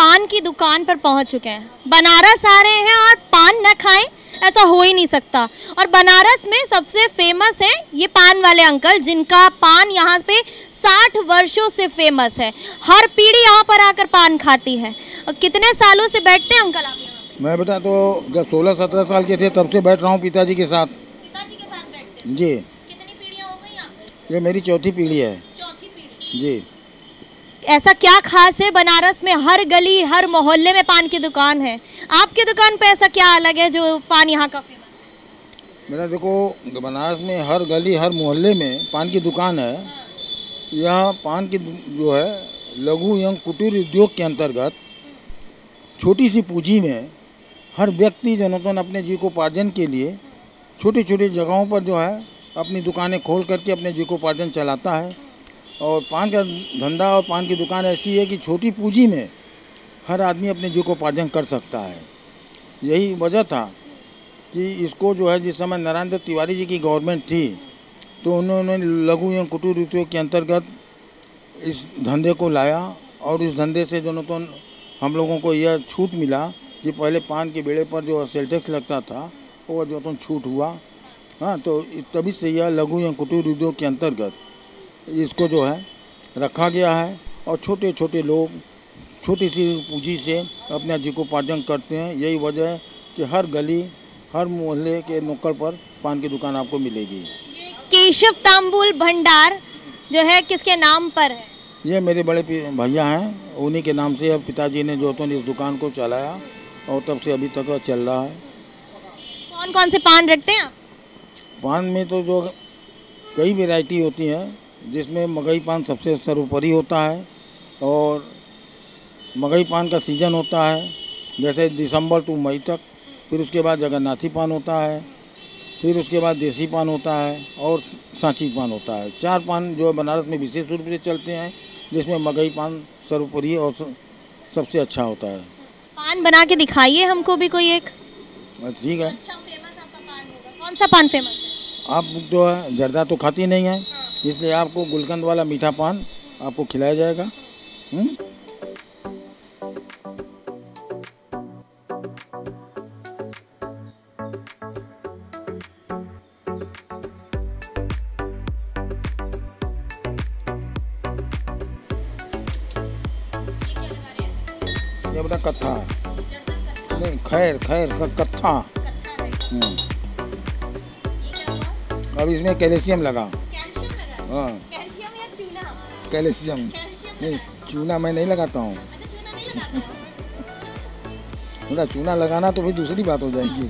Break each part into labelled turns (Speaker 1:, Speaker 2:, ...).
Speaker 1: पान की दुकान पर पहुंच चुके हैं। बनारस आ रहे हैं और पान न खाएं ऐसा हो ही नहीं सकता। और बनारस में सबसे फेमस है ये पान वाले अंकल, जिनका पान यहाँ पे 60 वर्षों से फेमस है। हर पीढ़ी यहाँ पर आकर पान खाती है। और कितने सालों से बैठते हैं अंकल आप यहाँ?
Speaker 2: मैं बेटा तो जब 16-17 साल के थे तब से बैठ रहा हूँ पिताजी के साथ।
Speaker 1: पिताजी के साथ बैठते हैं?
Speaker 2: जी।
Speaker 1: कितनी पीढ़ियाँ हो गई आपकी?
Speaker 2: ये मेरी चौथी पीढ़ी है।
Speaker 1: चौथी पीढ़ी।
Speaker 2: जी।
Speaker 1: ऐसा क्या खास है बनारस में, हर गली हर मोहल्ले में पान की दुकान है? आपकी दुकान पे ऐसा क्या अलग है जो पान यहाँ का फेमस है?
Speaker 2: मेरा देखो बनारस में हर गली हर मोहल्ले में पान की दुकान है। यह पान की जो है लघु एवं कुटीर उद्योग के अंतर्गत छोटी सी पूंजी में हर व्यक्ति जनतन अपने जीविकोपार्जन के लिए छोटी छोटी जगहों पर जो है अपनी दुकानें खोल करके अपने जीविकोपार्जन चलाता है। और पान का धंधा और पान की दुकान ऐसी है कि छोटी पूंजी में हर आदमी अपने जीविकोपार्जन कर सकता है। यही वजह था कि इसको जो है जिस समय नारायण दत्त तिवारी जी की गवर्नमेंट थी तो उन्होंने लघु एवं कुटीर उद्योग के अंतर्गत इस धंधे को लाया। और इस धंधे से जनतन हम लोगों को यह छूट मिला कि पहले पान के बेड़े पर जो सेल टैक्स लगता था वो जो तो छूट हुआ। हाँ, तो तभी से यह लघु एवं कुटीर उद्योग के अंतर्गत इसको जो है रखा गया है। और छोटे छोटे लोग छोटी सी पूंजी से अपना जीविकोपार्जन करते हैं। यही वजह है कि हर गली हर मोहल्ले के नुक्कड़ पर पान की दुकान आपको मिलेगी।
Speaker 1: केशव तांबुल भंडार जो है किसके नाम पर है?
Speaker 2: ये मेरे बड़े भैया हैं, उन्हीं के नाम से अब पिताजी ने जो तो इस दुकान को चलाया और तब से अभी तक चल रहा है।
Speaker 1: कौन कौन से पान रखते हैं आप?
Speaker 2: पान में तो जो कई वैरायटी होती है जिसमें मगई पान सबसे सर्वोपरि होता है। और मगई पान का सीज़न होता है जैसे दिसंबर टू मई तक। फिर उसके बाद जगन्नाथी पान होता है, फिर उसके बाद देसी पान होता है और सांची पान होता है। 4 पान जो बनारस में विशेष रूप से चलते हैं, जिसमें मगई पान सर्वोपरि और सबसे अच्छा होता है।
Speaker 1: पान बना के दिखाइए हमको भी कोई एक।
Speaker 2: ठीक है।
Speaker 1: अच्छा फेमस आपका पान होगा, कौन सा पान फेमस है?
Speaker 2: आप जो है जर्दा तो खाती नहीं है, इसलिए आपको गुलकंद वाला मीठा पान आपको खिलाया जाएगा। ये बता कत्था नहीं, खैर खैर कत्था। अब इसमें कैल्शियम लगा। हाँ,
Speaker 1: कैल्शियम या चूना?
Speaker 2: कैल्शियम नहीं, चूना मैं नहीं लगाता हूँ।
Speaker 1: अच्छा, चूना नहीं लगाते हो?
Speaker 2: मेरा चूना लगाना तो फिर दूसरी बात हो जाएगी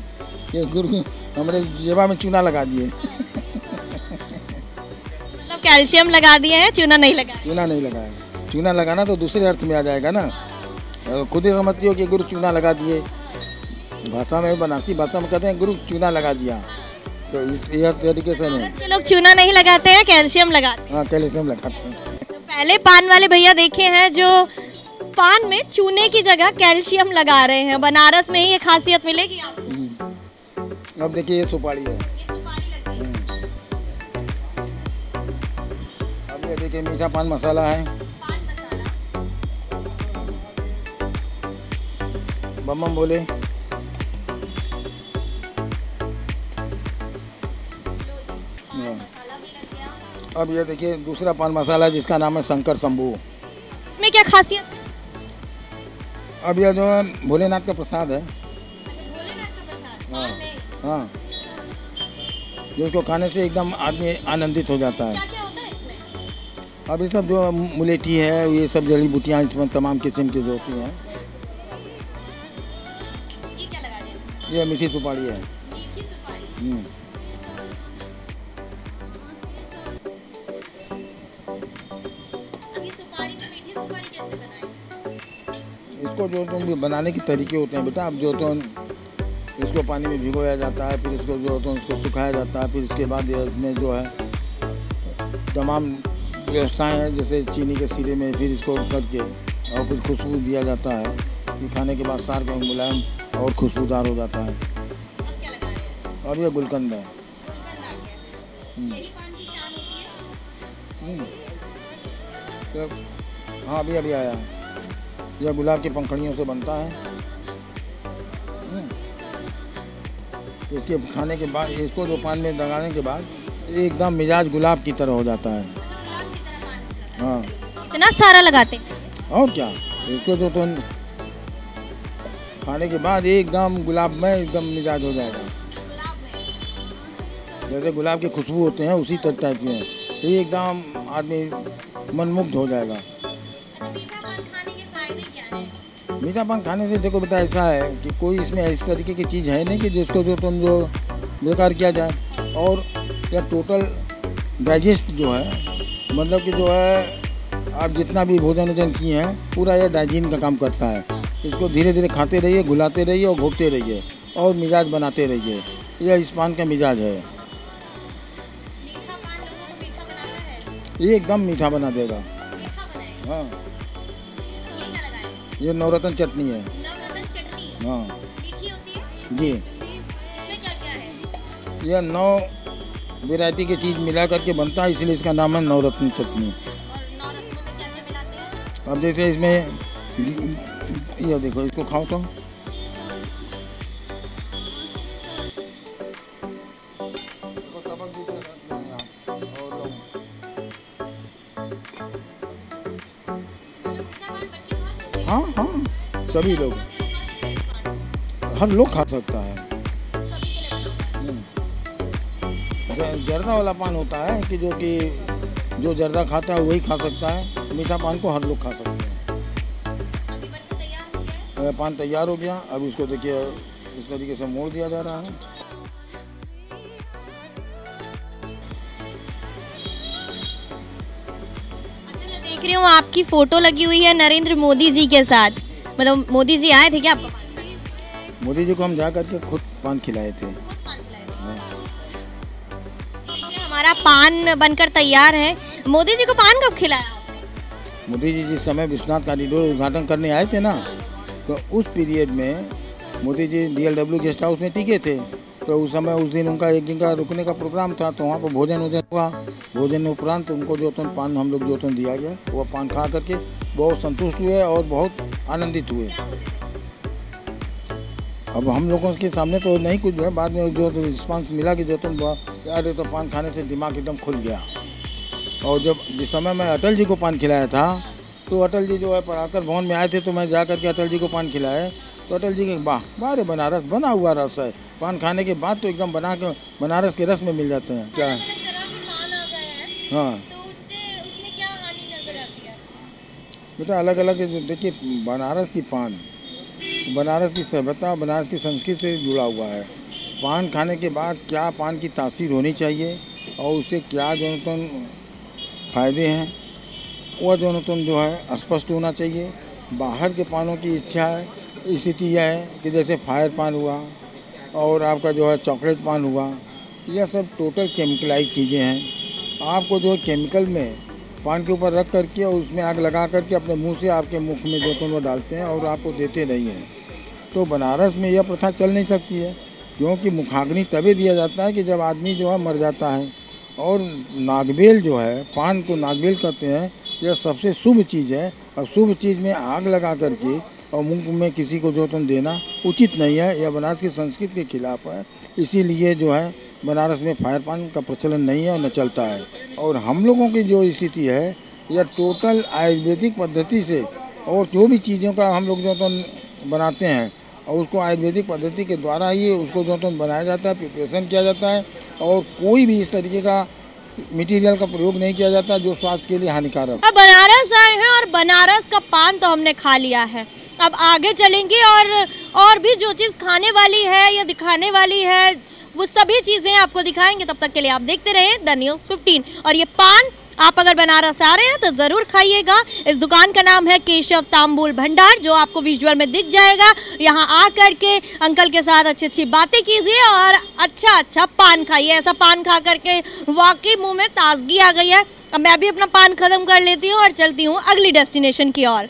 Speaker 2: कि गुरु हमारे जेबा में चूना लगा दिए।
Speaker 1: मतलब कैल्शियम लगा दिए हैं, चूना नहीं लगाया?
Speaker 2: चूना नहीं लगाया। चूना लगाना तो दूसरे अर्थ में आ जाएगा ना। खुद ही समझती हो कि गुरु चूना लगा दिए। भाषा में बनारसी भाषा में कहते हैं गुरु चूना लगा दिया, तो इस तरीके से नहीं।
Speaker 1: लोग चूना नहीं लगाते हैं, कैल्शियम लगाते हैं।
Speaker 2: हाँ, कैल्शियम लगाते हैं।
Speaker 1: तो पहले पान वाले भैया देखे हैं जो पान में चूने की जगह कैल्शियम लगा रहे हैं। बनारस में ही ये खासियत मिलेगी आपको।
Speaker 2: अब देखिए ये सुपारी है।
Speaker 1: ये सुपारी लगी है।
Speaker 2: अब ये देखिए मीठा पान मसाला है।
Speaker 1: पान मसाला।
Speaker 2: बम बम बोले। अब ये देखिए दूसरा पान मसाला जिसका नाम है शंकर शंभू।
Speaker 1: इसमें क्या खासियत है?
Speaker 2: अब यह जो है भोलेनाथ का प्रसाद है।
Speaker 1: भोलेनाथ का प्रसाद।
Speaker 2: हाँ
Speaker 1: पान में।
Speaker 2: हाँ, जिसको खाने से एकदम आदमी आनंदित हो जाता है।
Speaker 1: क्या क्या होता है इसमें?
Speaker 2: अब ये सब जो मुलेठी है, ये सब जड़ी बूटियाँ इसमें तमाम किस्म की जो होती हैं।
Speaker 1: ये क्या लगा दिया?
Speaker 2: ये मीठी सुपारी है।
Speaker 1: मीठी सुपारी। अब ये सुपारी से मीठी सुपारी कैसे बनाएं?
Speaker 2: इसको जो तो बनाने के तरीके होते हैं बेटा। अब जो तो इसको पानी में भिगोया जाता है, फिर इसको जो तो इसको सुखाया जाता है, फिर इसके बाद इसमें जो है तमाम व्यवस्थाएं हैं, जैसे चीनी के सिरे में फिर इसको करके और फिर खुशबू दिया जाता है कि खाने के बाद सार का मुलायम और खुशबूदार हो जाता है।
Speaker 1: अब क्या लगा रहे हैं?
Speaker 2: और ये गुलकंद है।
Speaker 1: गुलकंद आ गया। यही पान की शान होती है।
Speaker 2: तो हाँ, अभी अभी आया है। यह गुलाब की पंखुड़ियों से बनता है। इसके खाने के बाद, इसको जो पान में लगाने के बाद एकदम मिजाज गुलाब की तरह हो जाता है। हाँ,
Speaker 1: इतना सारा लगाते?
Speaker 2: और क्या, इसको जो तुम खाने के बाद एकदम गुलाब में एकदम मिजाज हो जाएगा। जैसे गुलाब की खुशबू होते हैं उसी टाइप में ये एकदम आदमी मनमुग्ध हो जाएगा। मीठा पान खाने से देखो बेटा ऐसा है कि कोई इसमें इस तरीके की चीज़ है नहीं कि जिसको जो तुम जो बेकार किया जाए। और यह टोटल डाइजेस्ट जो है, मतलब कि जो है आप जितना भी भोजन वोजन किए हैं पूरा यह डाइजीन का काम करता है। इसको धीरे धीरे खाते रहिए, घुलाते रहिए और घोटते रहिए और मिजाज बनाते रहिए। यह इस पान का मिजाज है। ये एकदम मीठा बना देगा। हाँ, ये नवरत्न चटनी है। हाँ जी, यह 9 वैरायटी की चीज़ मिला करके बनता है, इसलिए इसका नाम है नवरत्न चटनी। अब जैसे इसमें ये देखो, इसको खाओ तो हाँ हाँ, सभी लोग, हर लोग खा सकता है। जर्दा वाला पान होता है कि जो जर्दा खाता है वही खा सकता है। मीठा पान को हर लोग खा सकते हैं। पान तैयार हो गया। अब इसको देखिए इस तरीके से मोड़ दिया जा रहा है।
Speaker 1: देख रही हूँ आपकी फोटो लगी हुई है नरेंद्र मोदी जी के साथ, मतलब मोदी जी आए थे क्या आपको?
Speaker 2: मोदी जी को हम जा करके खुद पान खिलाए थे।
Speaker 1: हमारा पान बनकर तैयार है। मोदी जी को पान कब खिलाया आपने?
Speaker 2: मोदी जी जिस समय विश्वनाथ कॉरिडोर उद्घाटन करने आए थे ना, तो उस पीरियड में Modi ji DLW guest house में टिके थे। तो उस समय उस दिन उनका एक दिन का रुकने का प्रोग्राम था, तो वहाँ पर भोजन हुआ। भोजन उपरांत उनको जो पान हम लोग जो दिया गया, वो पान खा करके बहुत संतुष्ट हुए और बहुत आनंदित हुए। अब हम लोगों के सामने तो नहीं कुछ है, बाद में जो रिस्पांस मिला कि जो यार तो पान खाने से दिमाग एकदम खुल गया। और जब जिस समय मैं अटल जी को पान खिलाया था, तो अटल जी जो है पराकर भवन में आए थे, तो मैं जा करके अटल जी को पान खिलाया। तो अटल जी के वाह रे बनारस बना हुआ रस है। पान खाने के बाद तो एकदम बना के बनारस के रस में मिल जाते हैं। क्या है? हाँ,
Speaker 1: तो उसमें क्या हानि नजर आती है?
Speaker 2: बेटा अलग अलग देखिए, बनारस की पान बनारस की सभ्यता, बनारस की संस्कृति से जुड़ा हुआ है। पान खाने के बाद क्या पान की तासीर होनी चाहिए और उससे क्या जो फ़ायदे हैं, वह जो है स्पष्ट होना चाहिए। बाहर के पानों की इच्छा है, स्थिति यह है कि जैसे फायर पान हुआ और आपका जो है चॉकलेट पान हुआ, यह सब टोटल केमिकलाइज चीज़ें हैं। आपको जो केमिकल में पान के ऊपर रख करके और उसमें आग लगा करके अपने मुंह से आपके मुख में जो वो डालते हैं और आपको देते नहीं हैं। तो बनारस में यह प्रथा चल नहीं सकती है, क्योंकि मुखाग्नि तभी दिया जाता है कि जब आदमी जो है मर जाता है। और नागबेल जो है, पान को नागबेल कहते हैं, यह सबसे शुभ चीज़ है। और शुभ चीज़ में आग लगा करके और मुंह में किसी को जो देना उचित नहीं है। यह बनारस की संस्कृति के खिलाफ है। इसीलिए जो है बनारस में फायर पान का प्रचलन नहीं है और न चलता है। और हम लोगों की जो स्थिति है, यह टोटल आयुर्वेदिक पद्धति से, और जो भी चीज़ों का हम लोग जो बनाते हैं और उसको आयुर्वेदिक पद्धति के द्वारा ही उसको जो बनाया जाता है, प्रिपरेशन किया जाता है। और कोई भी इस तरीके का मटेरियल का प्रयोग नहीं किया जाता जो स्वास्थ्य के लिए हानिकारक।
Speaker 1: अब बनारस आए हैं और बनारस का पान तो हमने खा लिया है, अब आगे चलेंगे और भी जो चीज़ खाने वाली है या दिखाने वाली है वो सभी चीज़ें आपको दिखाएंगे। तब तक के लिए आप देखते रहें द न्यूज़ 15। और ये पान आप अगर बनारस आ रहे हैं तो ज़रूर खाइएगा। इस दुकान का नाम है केशव तांबुल भंडार, जो आपको विजुअल में दिख जाएगा। यहाँ आ करके अंकल के साथ अच्छी अच्छी बातें कीजिए और अच्छा पान खाइए। ऐसा पान खा करके वाकई मुंह में ताजगी आ गई है। अब मैं भी अपना पान खत्म कर लेती हूँ और चलती हूँ अगली डेस्टिनेशन की ओर।